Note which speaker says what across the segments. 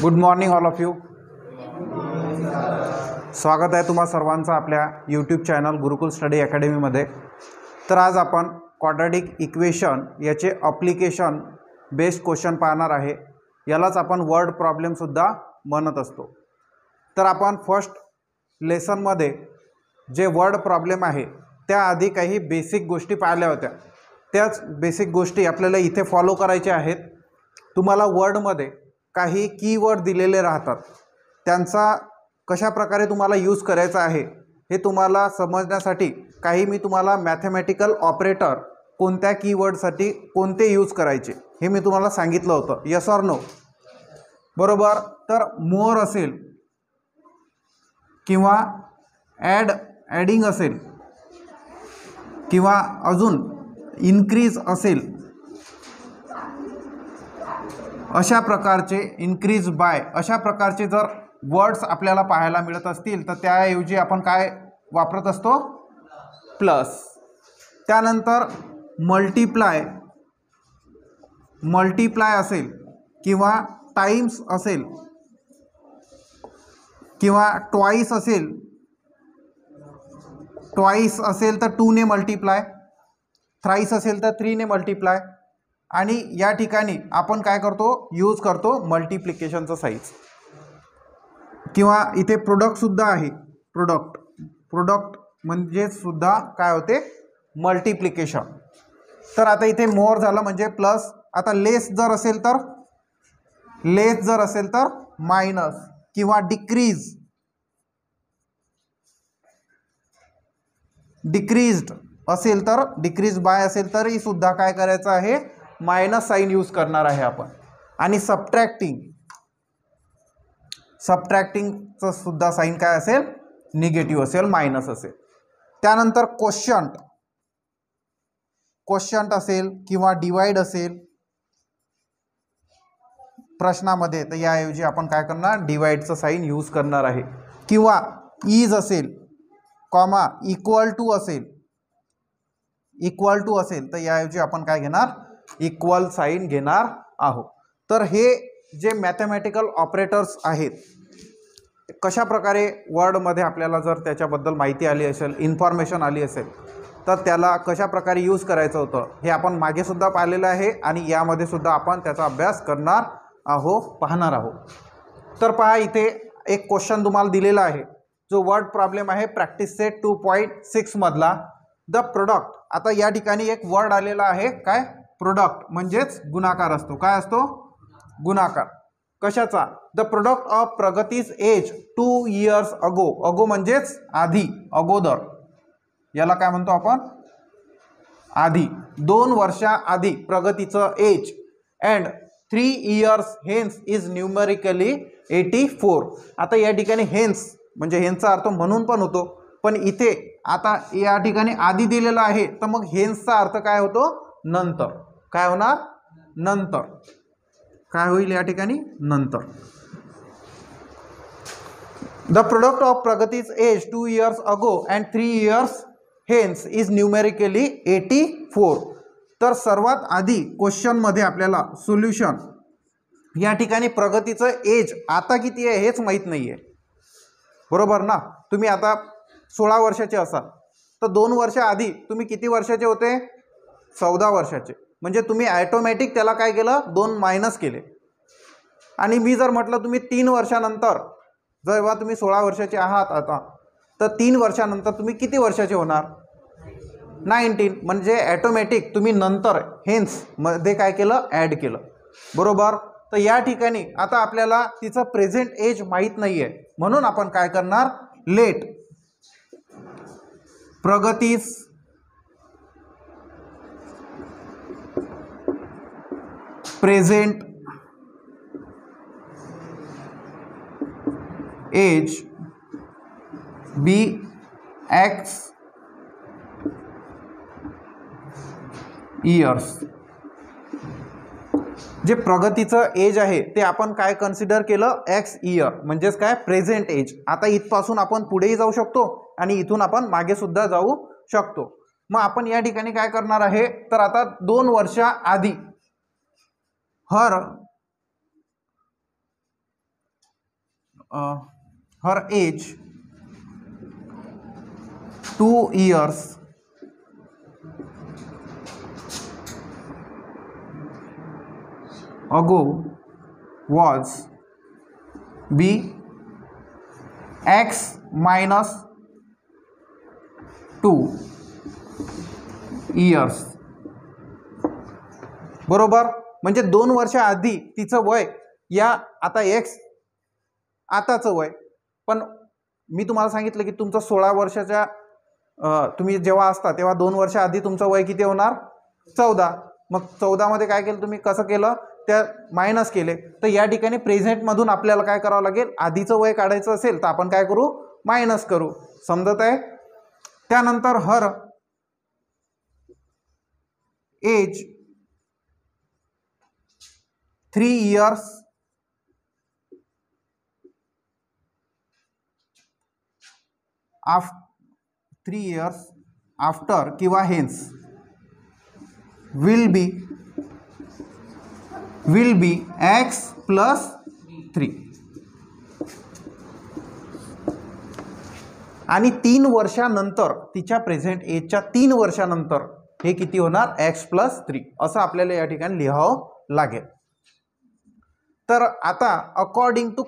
Speaker 1: Good morning all of you. स्वागत आहे तुम्हा सर्वांचं आपल्या यूट्यूब चॅनल गुरुकुल स्टडी अकॅडमीमध्ये. तर आज आपण क्वाड्रॅटिक इक्वेशन याचे अप्लिकेशन बेस्ड क्वेश्चन पाहणार आहे. यालाच आपण वर्ड प्रॉब्लेमसुद्धा म्हणत असतो. तर आपण फर्स्ट लेसनमध्ये जे वर्ड प्रॉब्लेम आहे त्याआधी काही बेसिक गोष्टी पाहिल्या होत्या. त्याच बेसिक गोष्टी आपल्याला इथे फॉलो करायच्या आहेत. तुम्हाला वर्डमध्ये काही कीवर्ड दिलेले राहतात, त्यांचा कशा प्रकारे तुम्हाला यूज करायचा आहे हे तुम्हाला समजण्यासाठी काही मी तुम्हाला मॅथमॅटिकल ऑपरेटर कोणत्या कीवर्डसाठी कोणते यूज करायचे हे मी तुम्हाला सांगितलं होतं. Yes or no? बरोबर. तर मोर असेल किंवा ॲडिंग असेल किंवा अजून इन्क्रीज असेल, अशा प्रकारचे इन्क्रीज बाय अशा प्रकारचे जर वर्ड्स आपल्याला पाहायला मिळत असतील तर त्याऐवजी आपण काय वापरत असतो? प्लस. त्यानंतर मल्टिप्लाय असेल किंवा टाइम्स असेल किंवा ट्वाइस असेल तर 2 ने मल्टिप्लाय, थ्राइस असेल तर 3 ने मल्टिप्लाय. आणि या ठिकाणी आपण काय करतो? यूज करतो मल्टिप्लिकेशनचं साईज. किंवा इथे प्रोडक्टसुद्धा आहे. प्रोडक्ट म्हणजे सुद्धा काय होते? मल्टिप्लिकेशन. तर आता इथे मोर झालं म्हणजे प्लस. आता लेस जर असेल तर मायनस किंवा डिक्रीज्ड असेल तर डिक्रीज बाय असेल तरी सुद्धा काय करायचं आहे? मायनस साईन यूज करणार आहे आपण. आणि सबट्रॅक्टिंगचं सुद्धा साईन काय असेल? निगेटिव्ह असेल, मायनस असेल. त्यानंतर क्वोशंट असेल किंवा डिवाइड असेल प्रश्नामध्ये, तर याऐवजी आपण काय करणार? डिवाइडचं साईन यूज करणार आहे. किंवा इज असेल कॉमा इक्वल टू असेल तर याऐवजी आपण काय घेणार? इक्वल साईन घेणार आहोत. तर हे जे मॅथमॅटिकल ऑपरेटर्स आहेत, कशा प्रकारे वर्डमध्ये आपल्याला जर त्याच्याबद्दल माहिती आली असेल, इन्फॉर्मेशन आली असेल, तर त्याला कशा प्रकारे यूज करायचं होतं हे आपण मागे सुद्धा पाहिलेलं आहे आणि यामध्ये सुद्धा आपण त्याचा अभ्यास करणार आहोत, पाहणार आहोत. तर पहा, इथे एक क्वेश्चन तुम्हाला दिलेला आहे जो वर्ड प्रॉब्लेम आहे प्रॅक्टिस सेट 2.6 मधला. The product. आता या ठिकाणी एक वर्ड आलेला आहे, काय? प्रोडक्ट म्हणजेच गुणाकार असतो. काय असतो? गुणाकार. कशाचा? द प्रोडक्ट ऑफ प्रगतीज एज 2 years अगो. अगो म्हणजेच आधी, अगोदर. याला काय म्हणतो आपण? आधी. 2 वर्षाआधी प्रगतीचं age and 3 years hence is numerically 84. आता या ठिकाणी हेन्स म्हणजे हेन्सचा अर्थ म्हणून पण होतो, पण इथे आता या ठिकाणी आधी दिलेला आहे तर मग हेन्सचा अर्थ काय होतो? नंतर. काय होणार? नंतर. काय होईल या ठिकाणी? नंतर. द प्रोडक्ट ऑफ प्रगतीज as 2 years ago and 3 years hence is numerically 84. तर सर्वात आधी क्वेश्चनमध्ये आपल्याला सोल्युशन या ठिकाणी प्रगतीचं एज आता किती आहे हेच माहीत नाही आहे. बरोबर ना? तुम्ही आता 16 वर्षाचे असाल तर 2 वर्ष आधी तुम्ही किती वर्षाचे होते? 14 वर्षाचे. म्हणजे तुम्ही ॲटोमॅटिक त्याला काय केलं? 2 मायनस केले. आणि मी जर म्हटलं तुम्ही 3 वर्षानंतर, जेव्हा तुम्ही 16 वर्षाचे आहात आता, तर 3 वर्षानंतर तुम्ही किती वर्षाचे होणार? 19. म्हणजे ॲटोमॅटिक तुम्ही नंतर हेन्स मध्ये काय केलं? ॲड केलं. बरोबर. तर या ठिकाणी आता आपल्याला तिचं प्रेझेंट एज माहीत नाही आहे, म्हणून आपण काय करणार? लेट प्रगतीस प्रेझेंट एज बी एक्स इयर्स. जे प्रगतीचं एज आहे ते आपण काय कन्सिडर केलं? एक्स इयर म्हणजेच काय? Present age. आता इथपासून आपण पुढेही जाऊ शकतो आणि इथून आपण मागे सुद्धा जाऊ शकतो. मग आपण या ठिकाणी काय करणार आहे? तर आता 2 वर्षाआधी हर her age 2 years ago was b x minus 2 years. बरोबर, म्हणजे 2 वर्ष आधी तिचं वय या आता एक्स आताचं वय, पण मी तुम्हाला सांगितलं की तुमचं 16 वर्षाच्या तुम्ही जेव्हा असता तेव्हा 2 वर्ष आधी तुमचं वय किती होणार 14. मग 14 मध्ये काय केलं तुम्ही, कसं केलं, त्या मायनस केले. तर या ठिकाणी प्रेझेंटमधून आपल्याला काय करावं लागेल, आधीचं वय काढायचं असेल तर आपण काय करू, मायनस करू. समजत आहे. त्यानंतर हर एज 3 years आफ्टर किंवा hence will be x plus 3. आणि 3 वर्षानंतर तिच्या प्रेझेंट एजच्या 3 वर्षानंतर हे किती होणार, x plus 3 असं आपल्याला या ठिकाणी लिहावं लागेल. तर आता अकॉर्डिंग टू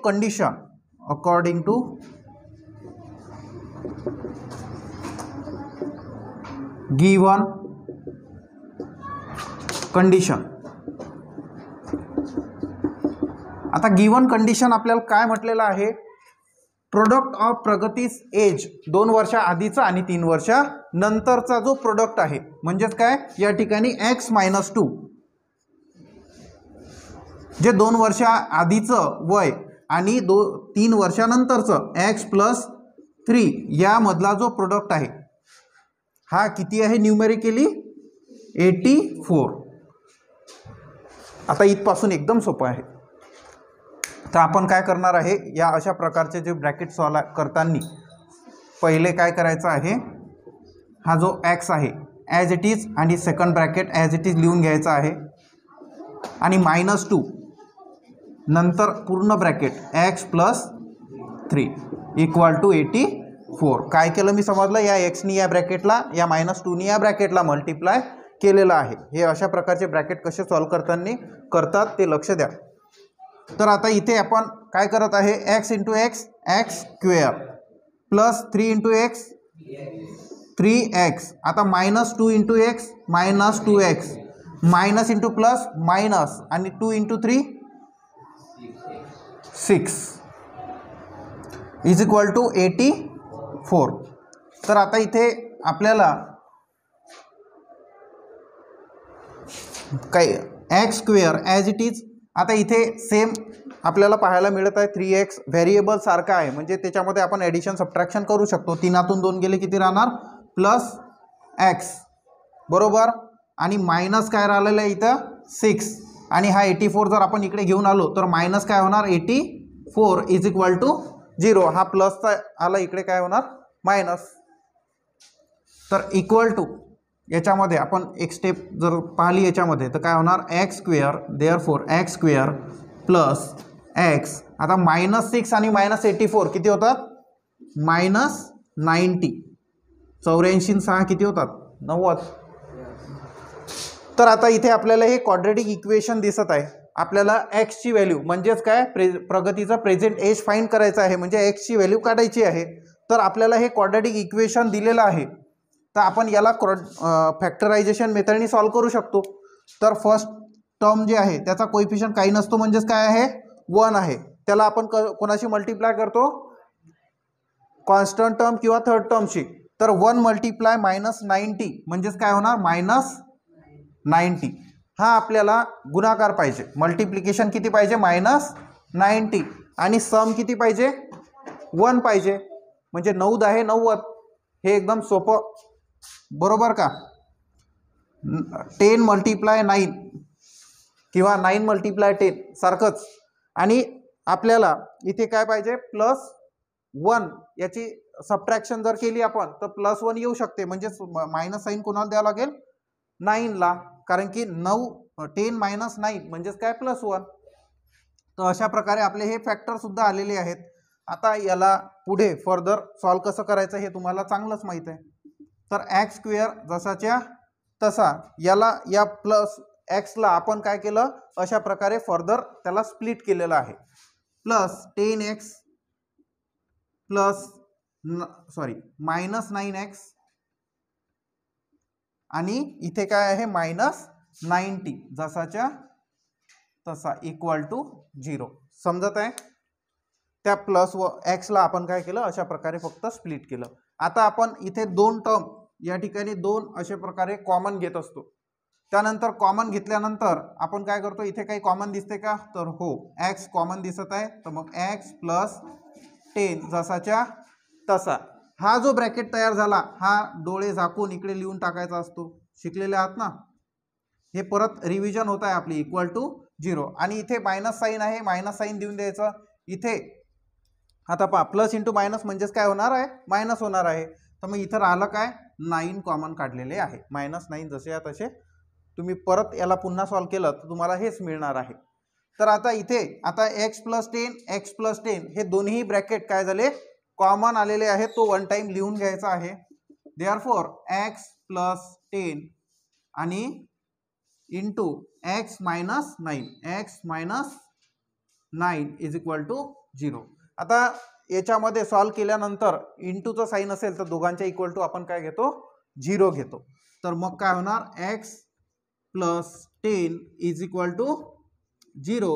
Speaker 1: गिवन कंडिशन. आता गिवन कंडिशन आपल्याला काय म्हटलेलं आहे, प्रोडक्ट ऑफ प्रगतीस एज 2 वर्षा आधीचा आणि 3 वर्षा नंतरचा जो प्रोडक्ट आहे, म्हणजेच काय या ठिकाणी x minus 2 जे 2 वर्षा आधीचं वय आणि 3 वर्षानंतरचं x plus 3 यामधला जो प्रोडक्ट आहे हा किती आहे, न्यूमेरिकली 84. आता इथपासून एकदम सोपं आहे. तर आपण काय करणार आहे, या अशा प्रकारचे जे ब्रॅकेट सॉल्व करताना पहिले काय करायचं आहे, हा जो x आहे ॲज इट इज आणि second bracket as it is लिहून घ्यायचा आहे आणि -2 नंतर पूर्ण bracket x plus 3 equal to 84. काय केलं मी समजलं, या एक्सनी या ब्रॅकेटला या -2नी या ब्रॅकेटला मल्टिप्लाय केलेलं आहे. हे अशा प्रकारचे ब्रॅकेट कसे सॉल्व करतात ते लक्ष द्या. तर आता इथे आपण काय करत आहे, x into x x square plus 3 into x 3x. आता -2 into x -2x minus into plus minus आणि 2 इंटू 3 6 इज इक्वल टू 84. तर आता इथे आपल्याला काय x square as it is, आता इथे सेम आपल्याला पाहायला मिळत आहे 3x व्हेरिएबल सारखा आहे, म्हणजे त्याच्यामध्ये आपण ॲडिशन सबट्रॅक्शन करू शकतो. 3 2 गेले किती राहणार, प्लस x बरोबर, आणि मायनस काय राहिलेलं आहे इथं 6 आणि हा 84 जर आपण इकडे घेऊन आलो तर मायनस काय होणार 84 इज इक्वल टू 0. हा प्लसचा आला इकडे काय होणार मायनस. तर इक्वल टू याच्यामध्ये आपण एक स्टेप जर पाहिली याच्यामध्ये तर काय होणार x square, therefore x square plus x. आता -6 आणि -84 किती होतात, -90. 84 6 किती होतात 90. तर आता इथे आपल्याला हे क्वाड्रेटिक इक्वेशन दिसत आहे. आपल्याला एक्सची व्हॅल्यू म्हणजेच काय प्रगतीचा प्रेझेंट एज फाइंड करायचा आहे, म्हणजे एक्सची व्हॅल्यू काढायची आहे. तर आपल्याला हे क्वाड्रेटिक इक्वेशन दिलेलं आहे, तर आपण याला फॅक्टरायझेशन मेथडनी सॉल्व करू शकतो. तर फर्स्ट टर्म जे आहे त्याचा कोएफिशियंट काही नसतो, म्हणजेच काय आहे 1 आहे. त्याला आपण कोणाशी मल्टिप्लाय करतो, कॉन्स्टंट टर्म किंवा थर्ड टर्मशी. तर 1 मल्टिप्लाय -90 म्हणजेच काय होणार -90. हा आपल्याला गुणाकार पाहिजे, मल्टिप्लिकेशन किती पाहिजे -90 आणि सम किती पाहिजे 1 पाहिजे, म्हणजे 9 10 90. हे एकदम सोपं बरोबर का. 10 मल्टिप्लाय 9 किंवा 9 मल्टिप्लाय 10 सारखंच. आणि आपल्याला इथे काय पाहिजे +1. याची सबट्रॅक्शन जर केली आपण तर +1 येऊ शकते, म्हणजे मायनस साईन कोणाला द्यावं लागेल 9ला, कारण की 10 - 9 म्हणजेच काय +1. तर अशा प्रकारे आपले हे फॅक्टर सुद्धा आलेले आहेत. आता याला पुढे फर्दर सॉल्व कसं करायचं हे तुम्हाला चांगलंच माहीत आहे. तर एक्स स्क्वेअर जसाच्या तसा याला या प्लस एक्सला आपण काय केलं अशा प्रकारे फर्दर त्याला स्प्लिट केलेलं आहे. प्लस 10x प्लस -9x आणि इथे काय आहे -90 जसाच्या तसा इक्वल टू 0. समजत आहे. त्या प्लस व एक्सला आपण काय केलं अशा प्रकारे फक्त स्प्लिट केलं. आता आपण इथे दोन टर्म या ठिकाणी दोन अशा प्रकारे कॉमन घेत असतो. त्यानंतर कॉमन घेतल्यानंतर आपण काय करतो इथे काही कॉमन दिसते का तर हो एक्स कॉमन दिसत आहे. तर मग एक्स प्लस 10 जसाच्या तसा हा जो ब्रॅकेट तयार झाला हा डोळे झाकून इकडे लिहून टाकायचा असतो. शिकलेले आहात ना. हे परत रिव्हिजन होत आहे आपली इक्वल टू 0 आणि इथे मायनस साईन आहे मायनस साईन देऊन द्यायचं. इथे आता पहा प्लस इंटू मायनस म्हणजेच काय होणार आहे मायनस होणार आहे. तर मग इथं राहिलं काय 9 कॉमन काढलेले आहे. -9 जसे या तसे तुम्ही परत याला पुन्हा सॉल्व केलं तर तुम्हाला हेच मिळणार आहे. तर आता इथे आता x प्लस 10 हे दोन्ही ब्रॅकेट काय झाले कॉमन आलेले आहेत. तो वन टाइम लिहून घ्यायचा आहे. देअरफॉर x प्लस 10 आणि into x minus 9 is equal to 0. आता याच्यामध्ये सॉल्व केल्यानंतर इंटूचं साईन असेल तर दोघांच्या इक्वल टू आपण काय घेतो 0 घेतो. तर मग काय होणार x plus 10 is equal to 0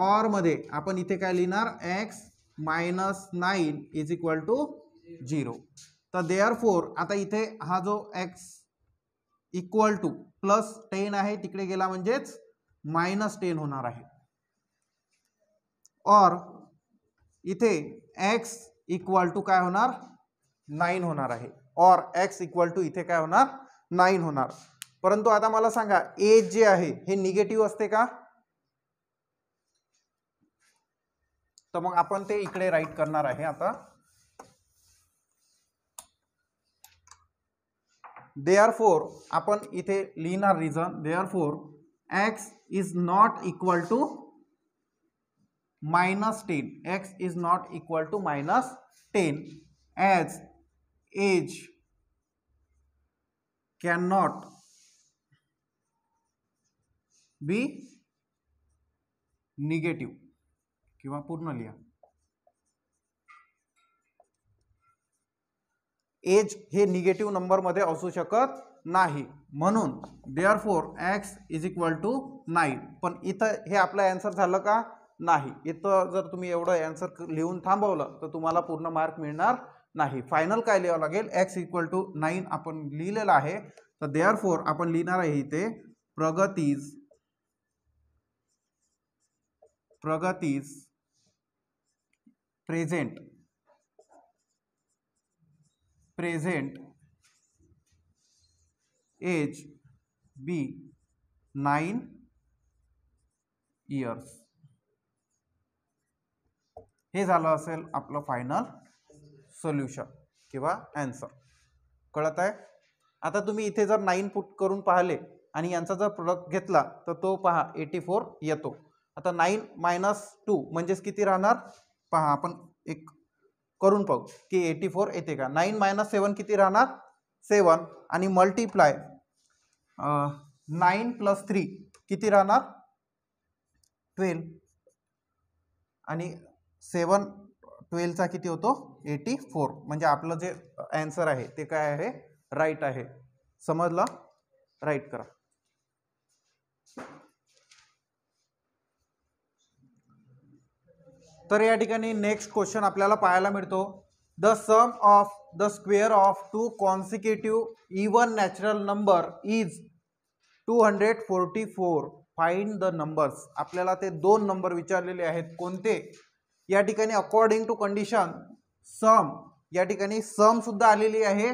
Speaker 1: or मध्ये आपण इथे काय लिहिणार x minus 9 is equal to 0. तर देअरफॉर आता इथे हा जो x इक्वल टू प्लस 10 आहे तिकडे गेला म्हणजेच -10 होणार आहे. और इथे x इक्वल टू काय होणार 9 होणार आहे. और x इक्वल टू इथे काय होणार 9 होणार. परंतु आता मला सांगा एज जे आहे हे निगेटिव्ह असते का. तर मग आपण ते इकडे राईट करणार आहे. आता देअरफॉर आपण इथे लिहिणार reason. Therefore x is not equal to -10. x is not equal to -10 as age cannot be negative किंवा पूर्ण लिहा. एज हे निगेटिव्ह नंबर मध्ये असू शकत नाही म्हणून therefore x is equal to 9. पण इथं हे आपलं आन्सर झालं का नाही. इथं जर तुम्ही एवढं आन्सर लिहून थांबवलं तर तुम्हाला पूर्ण मार्क मिळणार नाही. फायनल काय लिहावं लागेल x इक्वल टू 9 आपण लिहिलेलं आहे. तर देअरफॉर आपण लिहिणार आहे इथे प्रगतीज प्रेझेंट एज बी 9 इयर्स. हे झालं असेल आपलं फायनल सोल्युशन किंवा आन्सर. कळत आहे. आता तुम्ही इथे जर 9 पुट करून पाहिले आणि यांचा जर प्रोडक्ट घेतला तर तो पहा 84 येतो. आता 9 - 2 म्हणजेच किती राहणार पहा आपण एक करून पाहू की 84 येते का. 9 - 7 किती राहणार 7 आणि मल्टिप्लाय 9 + 3 किती राहणार 12 आणि 7 12चा किती होतो 84. म्हणजे आपलं जे आन्सर आहे ते काय आहे राईट आहे. समजलं. राईट करा. तर या ठिकाणी नेक्स्ट क्वेश्चन आपल्याला पाहायला मिळतो. The sum of the square of 2 consecutive even natural number is 244. Find the numbers. आपल्याला ते दोन नंबर विचारलेले आहेत. कोणते. या ठिकाणी अकॉर्डिंग टू कंडिशन सम या ठिकाणी सम सुद्धा आलेली आहे.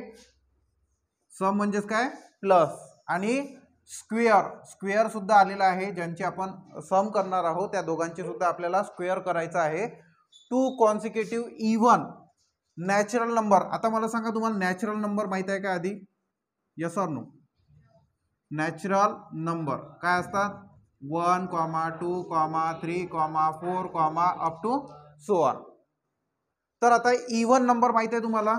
Speaker 1: सम म्हणजेच काय प्लस आणि स्क्वेअर सुद्धा आलेला आहे. ज्यांची आपण सम करणार आहोत त्या दोघांची सुद्धा आपल्याला स्क्वेअर करायचं आहे. 2 कॉन्सिक्युटिव्ह इवन नॅचरल नंबर. आता मला सांगा तुम्हाला नॅचरल नंबर माहित आहे का आधी. Yes or no. Natural number काय असतात 1, 2, 3, 4 अप टू सो ऑन. तर आता इवन नंबर माहिती आहे तुम्हाला,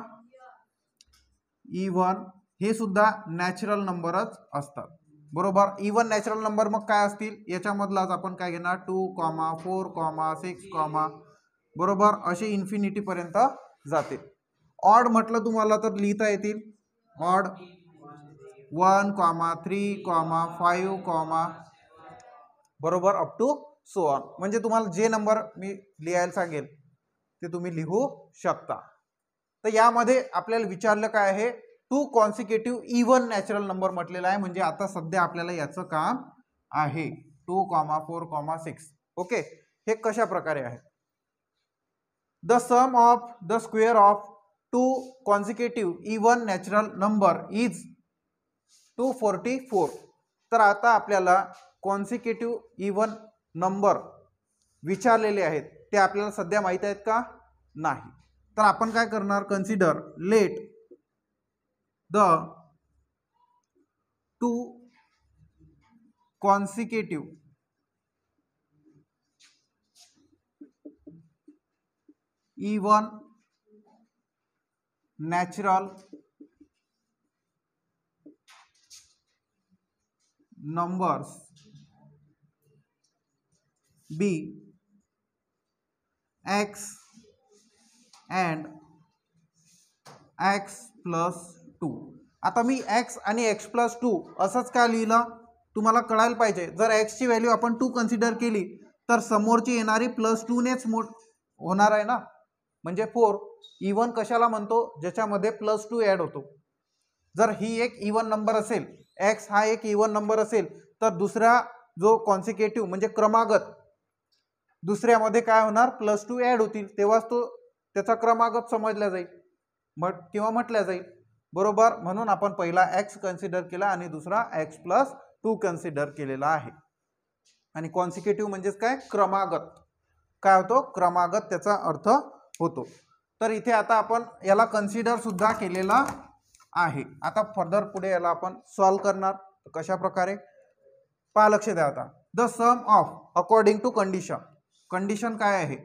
Speaker 1: इवन हे सुद्धा नॅचरल नंबरच असतात, बरोबर. इवन नॅचरल नंबर मग काय असतील, याच्यामधलाच आपण काय घेणार 2, 4, 6, बरोबर, असे इन्फिनिटी पर्यंत जातील. ऑड म्हटलं तुम्हाला तर लिहिता येतील, ऑड 1, 3, 5, बरोबर, अप टू सो ऑन. म्हणजे तुम्हाला जे नंबर मी लिहायला सांगेल ते तुम्ही लिहू शकता. तर यामध्ये आपल्याला विचारलं काय आहे, 2 कॉन्सिक्युटिव्ह इवन नॅचरल नंबर म्हटलेला आहे. म्हणजे आता सध्या आपल्याला याचं काम आहे 2, 4, 6. ओके, हे कशा प्रकारे आहे, the sum of the square of 2 consecutive even natural number is 244. तर आता आपल्याला कॉन्सिक्युटिव्ह इवन नंबर विचारलेले आहेत, ते आपल्याला सध्या माहित आहेत का, नाही. तर आपण काय करणार, consider let the 2 consecutive even natural numbers be x and x plus 2. आता मी x आणि x plus 2 असंच का लिहिलं, तुम्हाला कळायला पाहिजे. जर x ची व्हॅल्यू आपण 2 कन्सिडर केली तर समोरची येणारी +2 नेच होणार आहे ना, म्हणजे 4. इवन कशाला म्हणतो, ज्याच्यामध्ये +2 ॲड होतो. जर ही एक इवन नंबर असेल, x हा एक इवन नंबर असेल, तर दुसरा जो कॉन्सिक्युटिव्ह म्हणजे क्रमागत, दुसऱ्यामध्ये काय होणार, +2 ॲड होतील, तेव्हाच तो त्याचा क्रमागत समजला जाईल किंवा म्हटल्या जाईल, बरोबर. म्हणून आपण पहिला x कन्सिडर केला आणि दुसरा x + 2 कन्सिडर केलेला आहे. आणि कॉन्सिक्युटिव्ह म्हणजेच काय, क्रमागत. काय होतो, क्रमागत त्याचा अर्थ होतो. तर इथे आता आपण याला कन्सिडर सुद्धा केलेला आहे. आता फर्दर पुढे याला आपण सॉल्व करणार. कशा प्रकारे, पहा, लक्ष द्या. आता the sum of according to condition, condition काय आहे,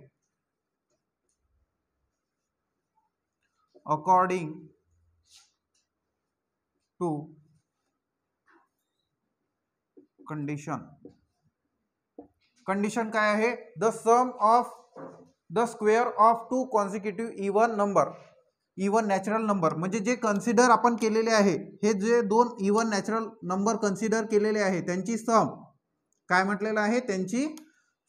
Speaker 1: अकॉर्डिंग टू कंडिशन, कंडिशन काय आहे, the sum of the square of 2 consecutive even number, even natural number म्हणजे जे कन्सिडर आपण केलेले आहे, हे जे 2 इवन नॅचरल नंबर कन्सिडर केलेले आहे त्यांची सम, काय म्हटलेलं आहे, त्यांची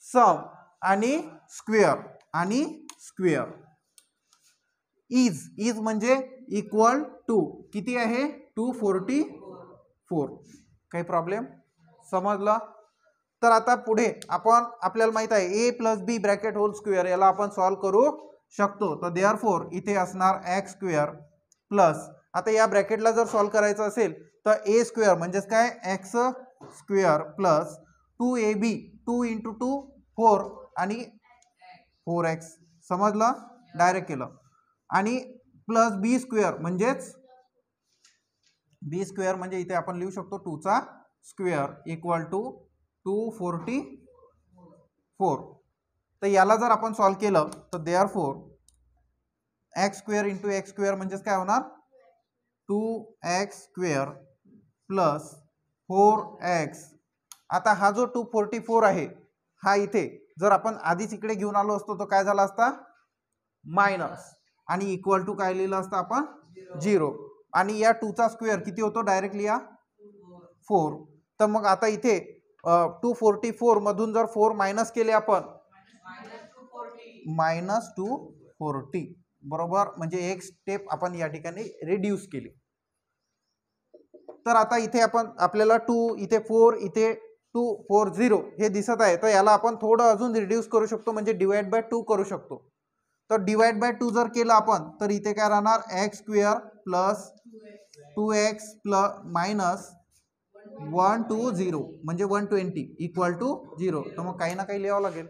Speaker 1: सम आणि स्क्वेअर इज म्हणजे इक्वल टू किती आहे, 244. काही प्रॉब्लेम, समजला. तर आता पुढे आपल्याला माहित आहे a + b bracket whole square, याला आपण सॉल्व करू शकतो. तर देअरफॉर इथे असणार x² प्लस, आता या ब्रॅकेटला जर सॉल्व करायचं असेल तर a² म्हणजेच काय, x² प्लस 2ab, 2 × 2 4 आणि 4x, समजलं, डायरेक्ट केलं. आणि प्लस b² म्हणजेच b² म्हणजे इथे आपण लिहू शकतो 2 चा स्क्वेअर इक्वल टू 244. तर याला जर आपण सॉल्व केलं तर देअरफॉर x² × x² म्हणजेच काय होणार, 2x² प्लस 4x. आता हा जो 244 आहे, हा इथे जर आपण आधीच इकडे घेऊन आलो असतो तर काय झाला असता, मायनस, आणि इक्वल टू काय लिहिलं असतं आपण, 0. आणि या 2 चा स्क्वेअर किती होतो, डायरेक्टली या 4. तर मग आता इथे 244 मधून जर 4 मायनस केले आपण, -240, बरोबर, म्हणजे एक स्टेप आपण या ठिकाणी रिड्यूस केली. तर आता इथे आपल्याला 2 इथे 4 इथे 240 हे दिसत आहे, तर याला आपण थोडं अजून रिड्यूस करू शकतो, म्हणजे डिवाइड बाय 2 करू शकतो. तर डिवाइड बाय 2 जर केलं आपण तर इथे काय राहणार, x² plus 2x plus minus 120 म्हणजे 120 इक्वल टू 0. तर मग काही ना काही लिहावं लागेल,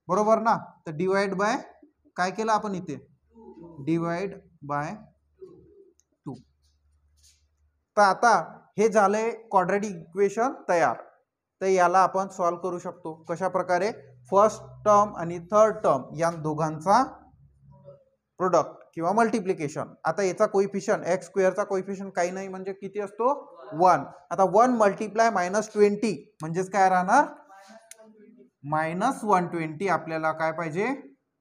Speaker 1: बरोबर ना. तर डिवाइड बाय काय केलं आपण इथे, डिवाइड बाय 2. तर आता हे झालंय क्वाड्रॅटिक इक्वेशन तयार. तर याला आपण सॉल्व करू शकतो. कशा प्रकारे, फर्स्ट टर्म आणि थर्ड टर्म या दोघांचा प्रोडक्ट किंवा मल्टिप्लिकेशन. आता याचा कोइफिशियंट एक्स स्क्वेअरचा कोइफिशियंट काही नाही म्हणजे किती असतो 1. आता 1 मल्टिप्लाय -20 म्हणजेच काय राहणार -120 आपल्याला काय पाहिजे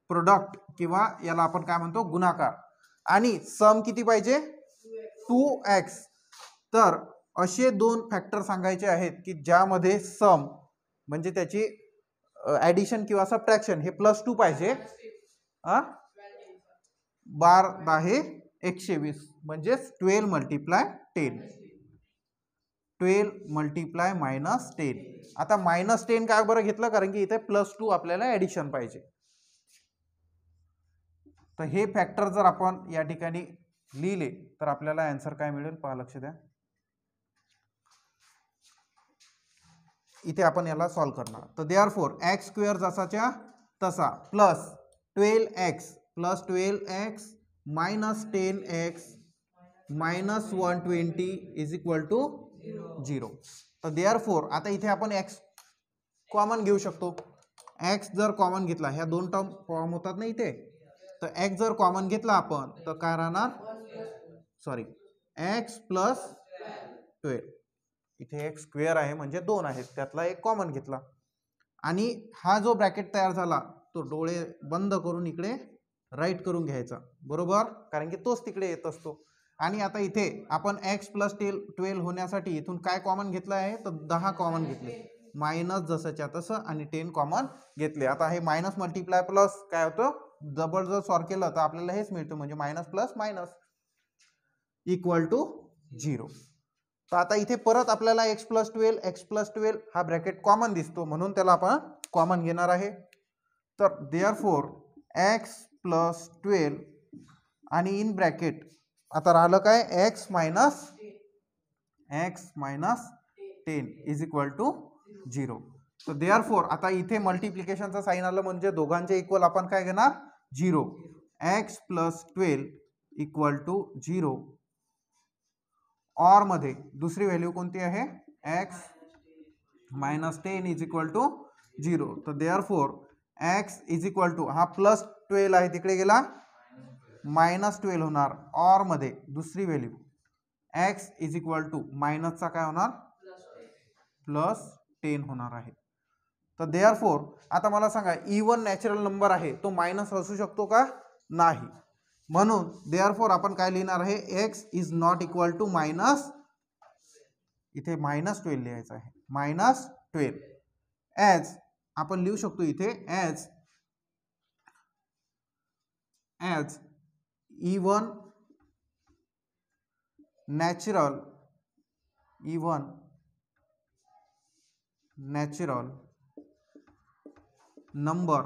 Speaker 1: प्रोडक्ट किंवा याला आपण काय म्हणतो गुणाकार. आणि सम किती पाहिजे 2x. तर असे दोन फॅक्टर सांगायचे आहेत की ज्यामध्ये सम म्हणजे त्याची ॲडिशन किंवा सबट्रॅक्शन हे +2 पाहिजे. 12 10 120 म्हणजेच 12 मल्टिप्लाय 10 12 मल्टिप्लाय -10. आता -10 काय बरं घेतलं कारण की इथे +2 आपल्याला ॲडिशन पाहिजे. तर हे फॅक्टर जर आपण या ठिकाणी लिहिले तर आपल्याला आन्सर काय मिळेल पहा लक्ष द्या. इथे आपण याला सॉल्व्ह करणार. तर देअरफॉर एक्स स्क्वेअर जसाच्या तसा +12x -10x -120 is equal to 0. तर देअरफॉर आता इथे आपण x कॉमन घेऊ शकतो. x जर कॉमन घेतला ह्या दोन टर्म फॉर्म होतात ना इथे. तर x जर कॉमन घेतला आपण तर काय राहणार x + 12. इथे एक स्क्वेअर आहे म्हणजे 2 आहेत त्यातला एक कॉमन घेतला आणि हा जो ब्रॅकेट तयार झाला तो डोळे बंद करून इकडे राईट करून घ्यायचा बरोबर कारण की तोच तिकडे येत असतो. आणि आता इथे आपण x + 12 होण्यासाठी इथून काय कॉमन घेतलं आहे तर 10 कॉमन घेतले मायनस जसंच्या तसं आणि 10 कॉमन घेतले. आता हे मायनस मल्टिप्लाय प्लस काय होतं डबल जर सॉल्व केलं तर आपल्याला हेच मिळतं म्हणजे -+- इक्वल टू 0. तर आता इथे परत आपल्याला x + 12 हा ब्रॅकेट कॉमन दिसतो म्हणून त्याला आपण कॉमन घेणार आहे. तर देअरफॉर x + 12 आणि इन ब्रॅकेट आता राहिलं काय x - 10 इज इक्वल टू 0. तर देअरफॉर आता इथे मल्टिप्लिकेशनचा साइन आलं म्हणजे दोघांचे इक्वल आपण काय घेणार 0. x + 12 equal to 0. और मध्ये दुसरी व्हॅल्यू कोणती आहे x - 10 इज इक्वल टू 0. तर therefore x is equal to हा +12 आहे तिकडे गेला -12 होणार. और मध्ये दुसरी value x is equal to मायनसचा काय होणार +10 होणार आहे. तर देअरफॉर आता मला सांगा इवन नॅचरल नंबर आहे तो मायनस असू शकतो का नाही. म्हणून देअरफॉर आपण काय लिहिणार आहे x is not equal to minus इथे -12 लिहायचं आहे -12 ॲज आपण लिहू शकतो इथे as even natural number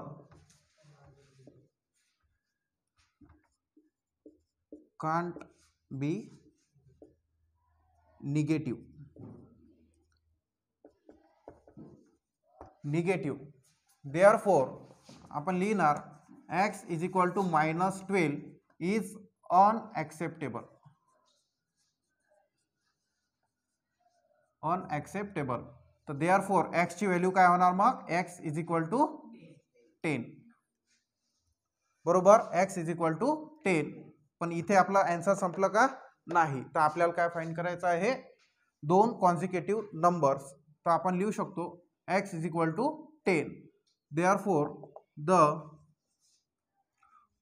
Speaker 1: can't be negative. Therefore आपण लिहिणार x is equal to -12 is unacceptable. तर देअरफॉर x ची व्हॅल्यू काय होणार मग x इज इक्वल टू 10 बरोबर x इज इक्वल टू 10. पण इथे आपला आन्सर संपलं का नाही. तर आपल्याला काय फाइंड करायचं आहे दोन कॉन्सिक्युटिव्ह नंबर्स. तर आपण लिहू शकतो x is equal to 10. Therefore the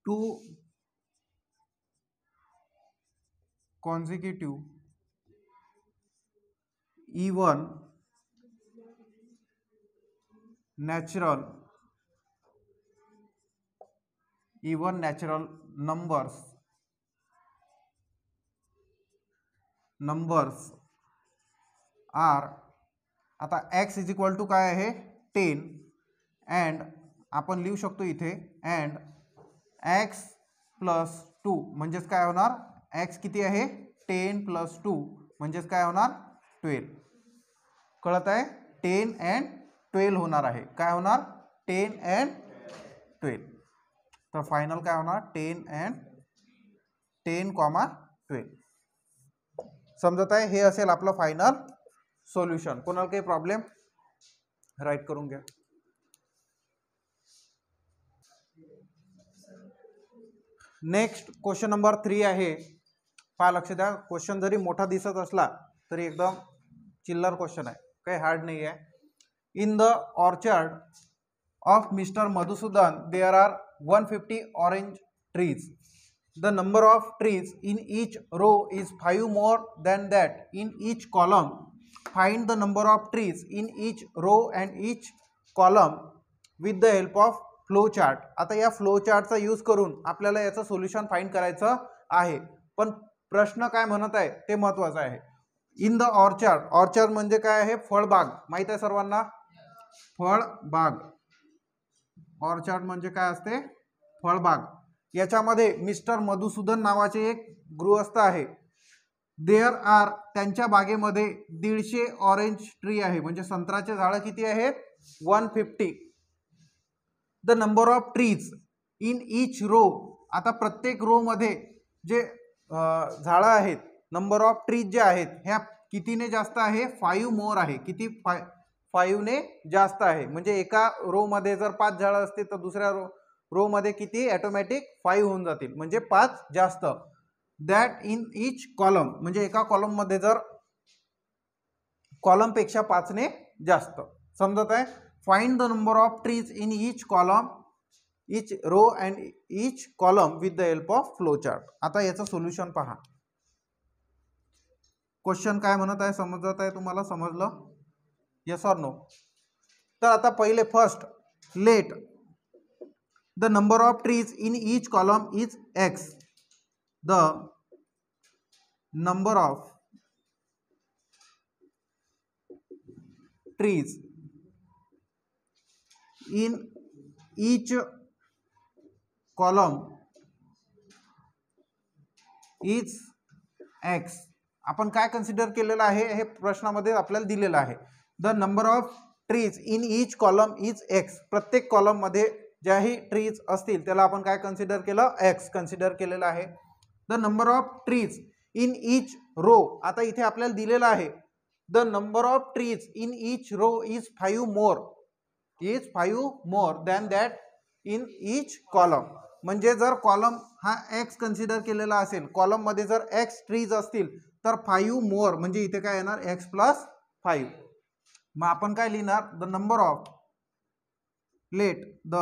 Speaker 1: two consecutive even natural numbers are. आता x इज इक्वल टू काय आहे 10 अँड आपण लिहू शकतो इथे अँड x + 2 म्हणजेच काय होणार x किती आहे 10 + 2 म्हणजेच काय होणार 12. कळत आहे 10 अँड 12 होणार आहे. काय होणार 10 अँड 12. तर फायनल काय होणार 10 अँड 10, 12. समजत आहे. हे असेल आपलं फायनल सोल्युशन. कोणाला काही प्रॉब्लेम राईट करून घ्या. नेक्स्ट क्वेश्चन नंबर 3 आहे. पहा, लक्ष द्या. क्वेश्चन जरी मोठा दिसत असला तरी एकदम चिल्लर क्वेश्चन आहे, काही हार्ड नाही आहे. In the orchard of Mr. Madhusudan, there are 150 orange trees. The number of trees in each row is 5 more than that in each column. Find the number of trees in each row and each column with the help of flow chart. आता या flow चार्टचा use करून आपल्याला याचं solution find करायचं आहे. पण प्रश्न काय म्हणत आहे ते महत्त्वाचं आहे. इन द ऑर्चर्ड, ऑर्चर्ड म्हणजे काय आहे? फळबाग. माहित आहे सर्वांना? फळबाग. ऑर्चर्ड म्हणजे काय असते? फळबाग. याच्यामध्ये मिस्टर मधुसूदन नावाचे एक गृहस्थ आहे. देअर आर, त्यांच्या बागेमध्ये 150 ऑरेंज ट्री आहे. म्हणजे संत्र्याचे झाडं किती आहेत? 150. The number of trees in each row, आता प्रत्येक रो मध्ये जे झाडं आहेत, नंबर ऑफ ट्रीज जे आहेत ह्या कितीने जास्त आहे? 5 मोर आहे. किती? 5 ने जास्त आहे. म्हणजे एका रो मध्ये जर 5 झाडं असतील तर दुसऱ्या रो मध्ये किती? ऑटोमॅटिक 5 होऊन जातील, म्हणजे 5 जास्त. दॅट इन ईच कॉलम, म्हणजे एका कॉलम मध्ये जर कॉलम पेक्षा 5 ने जास्त. समजत आहे? Find the number of trees in each column, each row and each column with the help of flow chart. आता याचं सोल्युशन पहा. क्वेश्चन काय म्हणत आहे समजत आहे तुम्हाला? समजलं? Yes or no? तर आता पहिले first, let the number of trees in each column is x. The number of trees in each column is x. आपण काय कन्सिडर केलेलं आहे हे प्रश्नामध्ये आपल्याला दिलेलं आहे. The number of trees in each column is x. प्रत्येक कॉलम मध्ये ज्याही ट्रीज असतील त्याला आपण काय कन्सिडर केलं? एक्स कन्सिडर केलेलं आहे. The number of trees in each row, आता इथे आपल्याला दिलेलं आहे the number of trees in each row is 5 more than that in each column. म्हणजे जर कॉलम हा एक्स कन्सिडर केलेला असेल, कॉलम मध्ये जर एक्स ट्रीज असतील तर 5 मोर म्हणजे इथे काय येणार? X plus 5. मग आपण काय लिहिणार? The number of, let the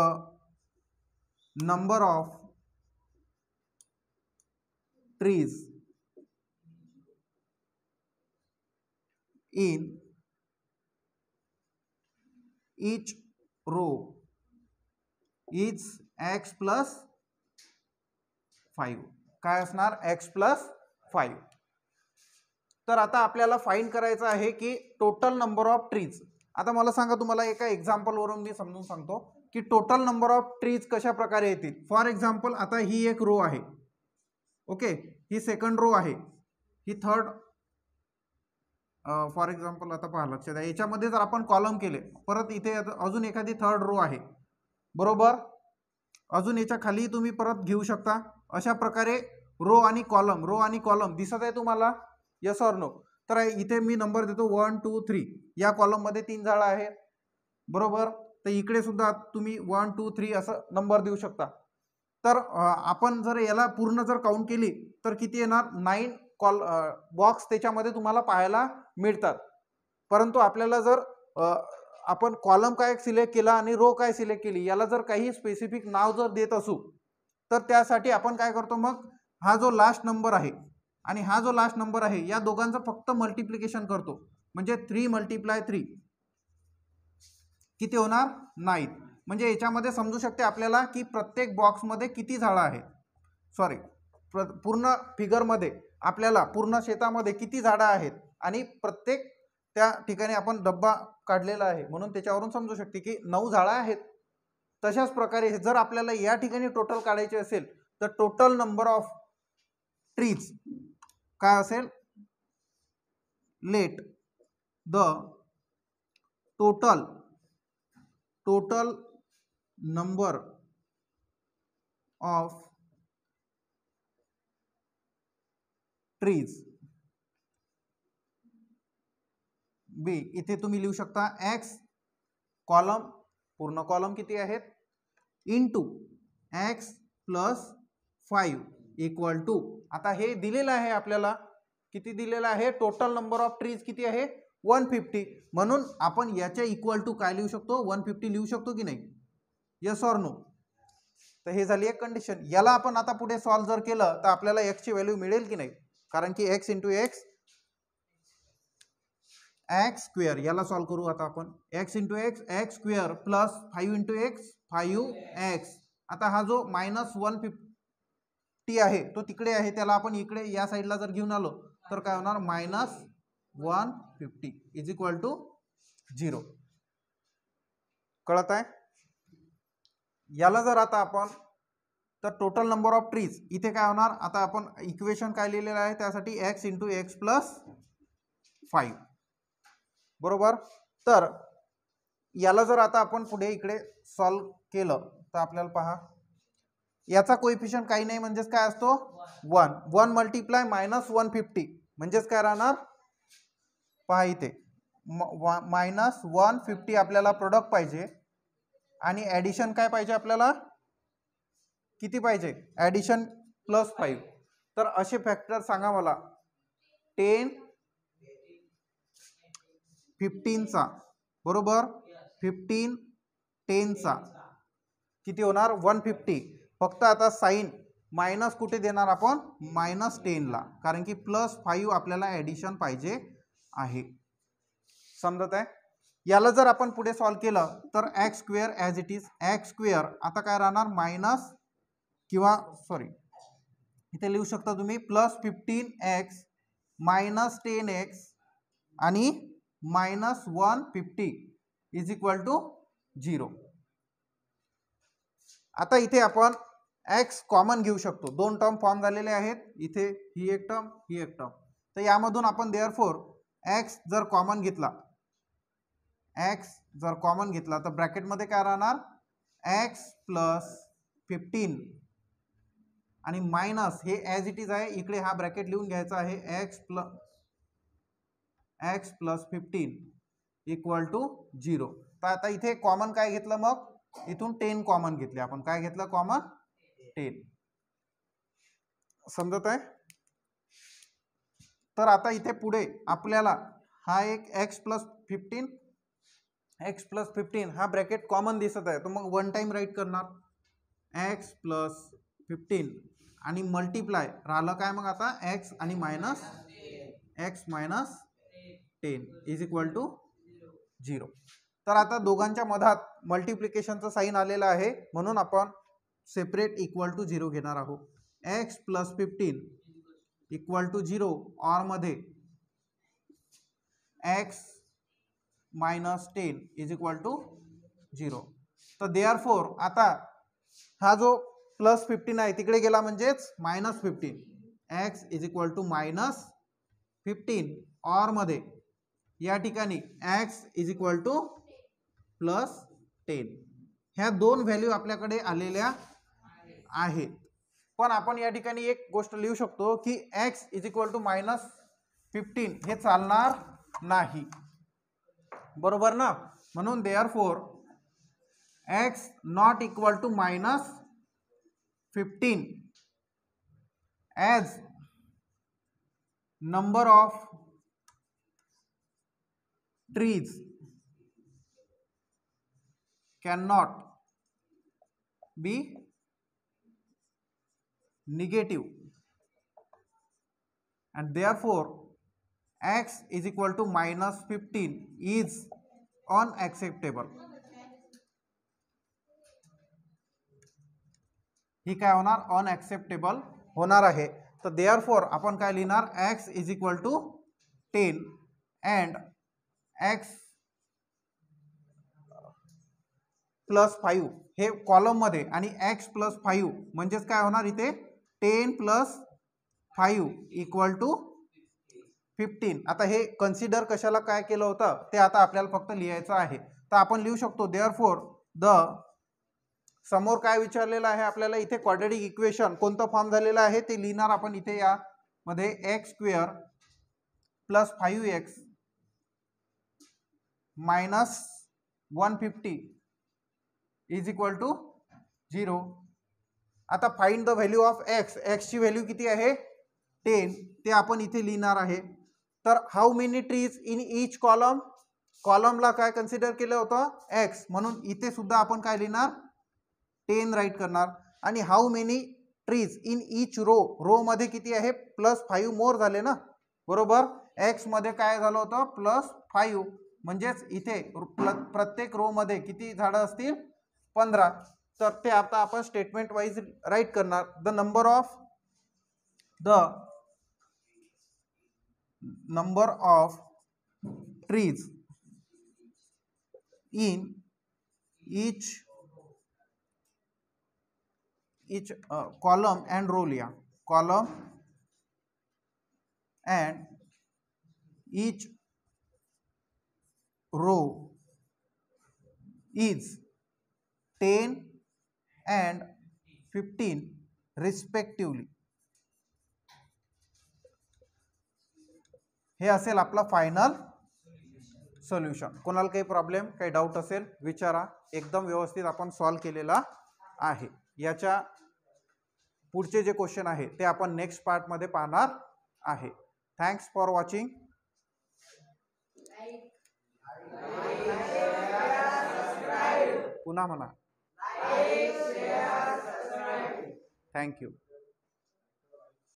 Speaker 1: number of trees in each row is x plus 5. काय असणार? X plus 5. तर आता आपल्याला फाइंड करायचं आहे की टोटल नंबर ऑफ ट्रीज. आता मला सांगा, तुम्हाला एका एक्झाम्पल वरून मी समजून सांगतो की टोटल नंबर ऑफ ट्रीज कशा प्रकारे येतील. फॉर एक्झाम्पल, आता ही एक रो आहे, ओके, ही सेकंड रो आहे, ही थर्ड. फॉर एक्झाम्पल आता पहा, लक्ष द्या, याच्यामध्ये जर आपण कॉलम केले, परत इथे अजून एखादी थर्ड रो आहे, बरोबर. अजून याच्या खाली तुम्ही परत घेऊ शकता. अशा प्रकारे रो आणि कॉलम दिसत आहे तुम्हाला? Yes or no? तर इथे मी नंबर देतो 1 2 3. या कॉलम मध्ये 3 झाडं आहेत, बरोबर. तर इकडे सुद्धा तुम्ही 1 2 3 असं नंबर देऊ शकता. तर आपण जर याला पूर्ण जर काउंट केली तर किती येणार? 9 बॉक्स त्याच्यामध्ये तुम्हाला पाहायला मिळतात. परंतु आपल्याला जर आपण कॉलम काय सिलेक्ट केला आणि रो काय सिलेक्ट केली, याला जर काही स्पेसिफिक नाव जर देत असू तर त्यासाठी आपण काय करतो? मग हा जो लास्ट नंबर आहे आणि हा जो लास्ट नंबर आहे या दोघांचं फक्त मल्टिप्लिकेशन करतो. म्हणजे 3 × 3 किती होणार? 9. म्हणजे याच्यामध्ये समजू शकते आपल्याला की प्रत्येक बॉक्समध्ये किती झाडं आहेत. सॉरी, पूर्ण फिगरमध्ये आपल्याला पूर्ण शेतामध्ये किती झाडं आहेत आणि प्रत्येक त्या ठिकाणी आपण डब्बा काढलेला आहे म्हणून त्याच्यावरून समजू शकते की 9 झाडं आहेत. तशाच प्रकारे जर आपल्याला या ठिकाणी टोटल काढायचे असेल तर टोटल नंबर ऑफ ट्रीज काय असेल? Let the total number of trees be. इथे तुम्ही लिहू शकता एक्स कॉलम, पूर्ण कॉलम किती आहेत, into x plus 5 equal to, आता हे दिलेलं आहे आपल्याला, किती दिलेलं आहे, टोटल नंबर ऑफ ट्रीज किती आहे 150, म्हणून आपण याच्या इक्वल टू काय लिहू शकतो 150 लिहू शकतो की नाही, यस ऑर नो. तर हे झाली एक कंडिशन. याला आपण आता पुढे सॉल्व्ह जर केलं तर आपल्याला x ची व्हॅल्यू मिळेल की नाही, कारण की x into x x square, याला सॉल्व्ह करू आता आपण, x into x x square plus 5 into x 5x. आता हा जो -150 आहे तो तिकडे आहे, त्याला आपण इकडे या साईडला जर घेऊन आलो तर काय होणार -150 इज इक्वल टू 0. कळत आहे. याला जर आता आपण, तर टोटल नंबर ऑफ ट्रीज इथे काय होणार, आता आपण इक्वेशन काय लिहिलेलं आहे त्यासाठी x इंटू एक्स प्लस 5, बरोबर. तर याला जर आता आपण पुढे इकडे सॉल्व केलं तर आपल्याला पहा, याचा कोएफिशियंट काही नाही म्हणजेच काय असतो 1, 1 मल्टिप्लाय -150 म्हणजेच काय राहणार, पहा इथे -150 आपल्याला प्रोडक्ट पाहिजे आणि ॲडिशन काय पाहिजे आपल्याला, किती पाहिजे, ॲडिशन +5. तर असे फॅक्टर सांगा मला 10 15चा, बरोबर, 15 10चा किती होणार 150. फक्त आता साइन मायनस कुठे देणार आपण, -10 ला, कारण की +5 आपल्याला ॲडिशन पाहिजे आहे. समजत आहे. याला जर आपण पुढे सॉल्व केलं तर x square as it is, x square आता काय राहणार मायनस, किंवा सॉरी इथे लिहू शकता तुम्ही +15x -10x आणि -150 इज इक्वल टू 0. आता इथे आपण x कॉमन घेऊ शकतो, दोन टर्म फॉर्म झालेले आहेत, इथे ही एक टर्म ही एक टर्म. तर यामधून आपण देअरफॉर x जर कॉमन घेतला, x जर कॉमन घेतला तर ब्रॅकेटमध्ये काय राहणार x +15 आणि मायनस हे ॲज इट इज आहे, इकडे हा ब्रॅकेट लिहून घ्यायचा आहे x + 15 इक्वल टू 0. तर आता इथे कॉमन काय घेतलं, मग इथून 10 कॉमन घेतले आपण, काय घेतलं कॉमन 10. समजत आहे. तर आता इथे पुढे आपल्याला हा एक x + 15 हा ब्रॅकेट कॉमन दिसत आहे, तर मग वन टाइम राईट करणार x + 15 आणि मल्टिप्लाय राहिलं काय मग आता x आणि minus x - 10 is equal to 0. तर आता दोघांच्या मधात मल्टिप्लिकेशनचं साइन आलेलं आहे, म्हणून आपण सेपरेट इक्वल टू 0 घेणार आहोत. x + 15 इक्वल टू 0 और मध्ये x - 10 इज इक्वल टू 0. तर देअरफॉर आता हा जो +15 आहे तिकडे गेला म्हणजेच -15, x इज इक्वल टू -15 और मध्ये या ठिकाणी x इज इक्वल टू +10. ह्या दोन व्हॅल्यू आपल्याकडे आलेल्या आहेत. पण आपण या ठिकाणी एक गोष्ट लिहू शकतो की x इज इक्वल टू -15 हे चालणार नाही, बरोबर ना. म्हणून therefore x not equal to -15 as number of trees cannot be negative and therefore x is equal to -15 is unacceptable. ही काय होणार अनएक्सेप्टेबल होणार आहे. तर देअरफॉर आपण काय लिहिणार x is equal to 10 and x +5 हे कॉलम मध्ये आणि x +5 म्हणजेच काय होणार इथे 10 + 5 इक्वल टू 15. आता हे कन्सिडर कशाला काय केलं होतं ते आता आपल्याला फक्त लिहायचं आहे. तर आपण लिहू शकतो देअरफॉर द, समोर काय विचारलेलं आहे आपल्याला इथे क्वाड्रॅटिक इक्वेशन कोणतं फॉर्म झालेलं आहे ते लिहिणार आपण इथे या मध्ये x square + 5x - 150 is equal to 0. आता find the value of x, एक्सची व्हॅल्यू किती आहे 10, ते आपण इथे लिहिणार आहे. तर how many trees in each column, कॉलमला काय कन्सिडर केलं होतं एक्स, म्हणून इथे सुद्धा आपण काय लिहिणार 10 राईट करणार. आणि how many trees in each row, row मध्ये किती आहे +5 मोर झाले ना, बरोबर. एक्स मध्ये काय झालं होतं +5, म्हणजेच इथे प्रत्येक रो मध्ये किती झाडं असतील 15. तर ते आता आपण स्टेटमेंट वाईज राईट करणार. The number of trees in each column and row लिया, column and each row is 10 and 15 respectively. हे असेल आपला फायनल सोल्युशन. कोणाला काही प्रॉब्लेम काही डाऊट असेल विचारा, एकदम व्यवस्थित आपण सॉल्व केलेला आहे. याच्या पुढचे जे क्वेश्चन आहे ते आपण नेक्स्ट पार्ट मध्ये पाहणार आहे. Thanks for watching. पुन्हा म्हणा. थँक्यू.